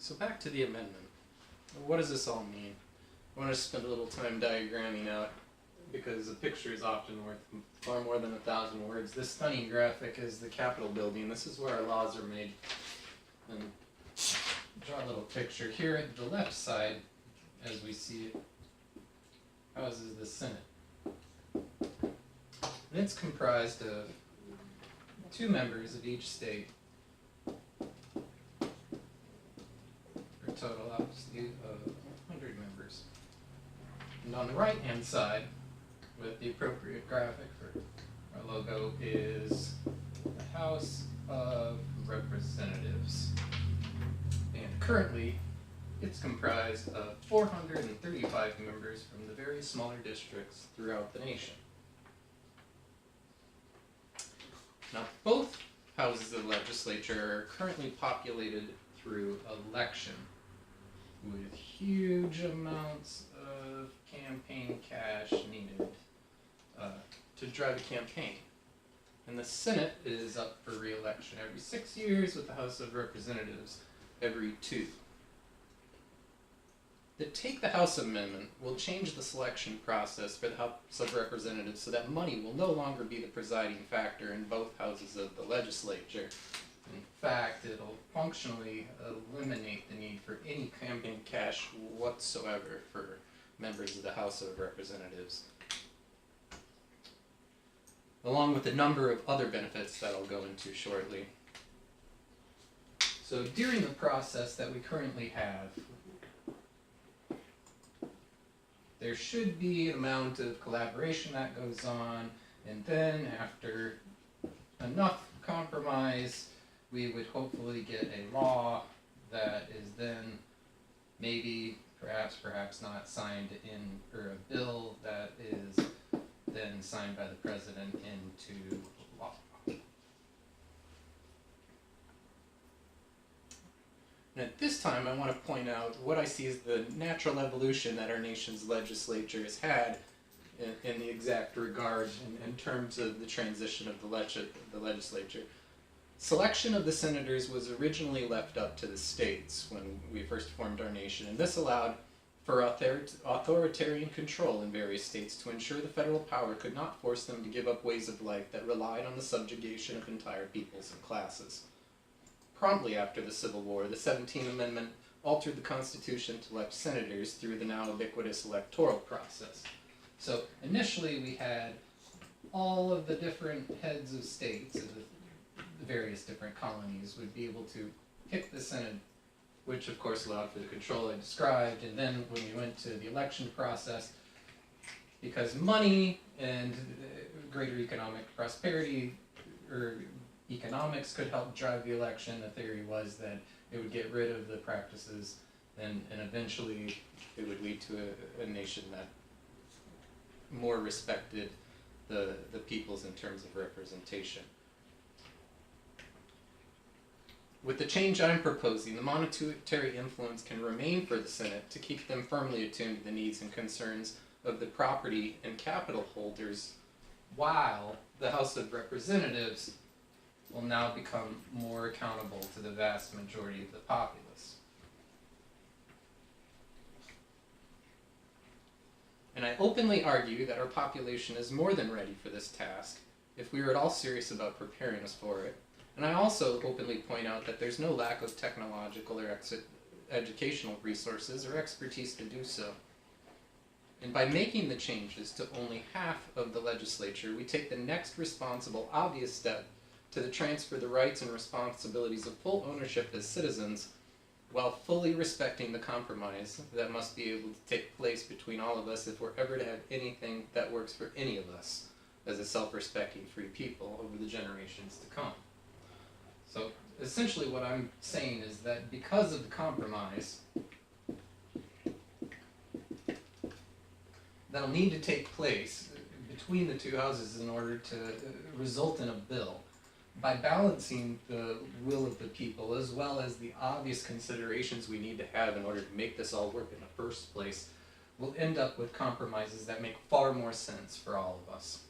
So back to the amendment. What does this all mean? I want to spend a little time diagramming out, because a picture is often worth far more than 1,000 words. This stunning graphic is the Capitol building. This is where our laws are made. And draw a little picture. Here at the left side, as we see it, houses the Senate. And it's comprised of 2 members of each state, for a total, obviously, of 100 members. And on the right-hand side, with the appropriate graphic for our logo, is the House of Representatives. And currently, it's comprised of 435 members from the various smaller districts throughout the nation. Now, both houses of the legislature are currently populated through election, with huge amounts of campaign cash needed to drive a campaign. And the Senate is up for re-election every 6 years, with the House of Representatives every 2. The Take the House Amendment will change the selection process for the House of Representatives so that money will no longer be the presiding factor in both houses of the legislature. In fact, it'll functionally eliminate the need for any campaign cash whatsoever for members of the House of Representatives, along with a number of other benefits that I'll go into shortly. So during the process that we currently have, there should be an amount of collaboration that goes on, and then after enough compromise, we would hopefully get a law that is then maybe, perhaps not signed in, or a bill that is then signed by the president into law. And at this time, I want to point out what I see as the natural evolution that our nation's legislature has had in the exact regard in terms of the transition of the legislature. Selection of the senators was originally left up to the states when we first formed our nation, and this allowed for authoritarian control in various states to ensure the federal power could not force them to give up ways of life that relied on the subjugation of entire peoples and classes. Promptly after the Civil War, the 17th Amendment altered the Constitution to elect senators through the now ubiquitous electoral process. So initially we had all of the different heads of states, of the various different colonies, would be able to pick the Senate, which of course allowed for the control I described. And then when we went to the election process, because money and greater economic prosperity, or economics, could help drive the election, the theory was that it would get rid of the practices, and eventually it would lead to a nation that more respected the peoples in terms of representation. With the change I'm proposing, the monetary influence can remain for the Senate to keep them firmly attuned to the needs and concerns of the property and capital holders, while the House of Representatives will now become more accountable to the vast majority of the populace. And I openly argue that our population is more than ready for this task if we are at all serious about preparing us for it. And I also openly point out that there's no lack of technological or educational resources or expertise to do so. And by making the changes to only half of the legislature, we take the next responsible, obvious step to transfer the rights and responsibilities of full ownership as citizens, while fully respecting the compromise that must be able to take place between all of us if we're ever to have anything that works for any of us as a self-respecting free people over the generations to come. So essentially what I'm saying is that because of the compromise that'll need to take place between the 2 houses in order to result in a bill, by balancing the will of the people as well as the obvious considerations we need to have in order to make this all work in the first place, we'll end up with compromises that make far more sense for all of us.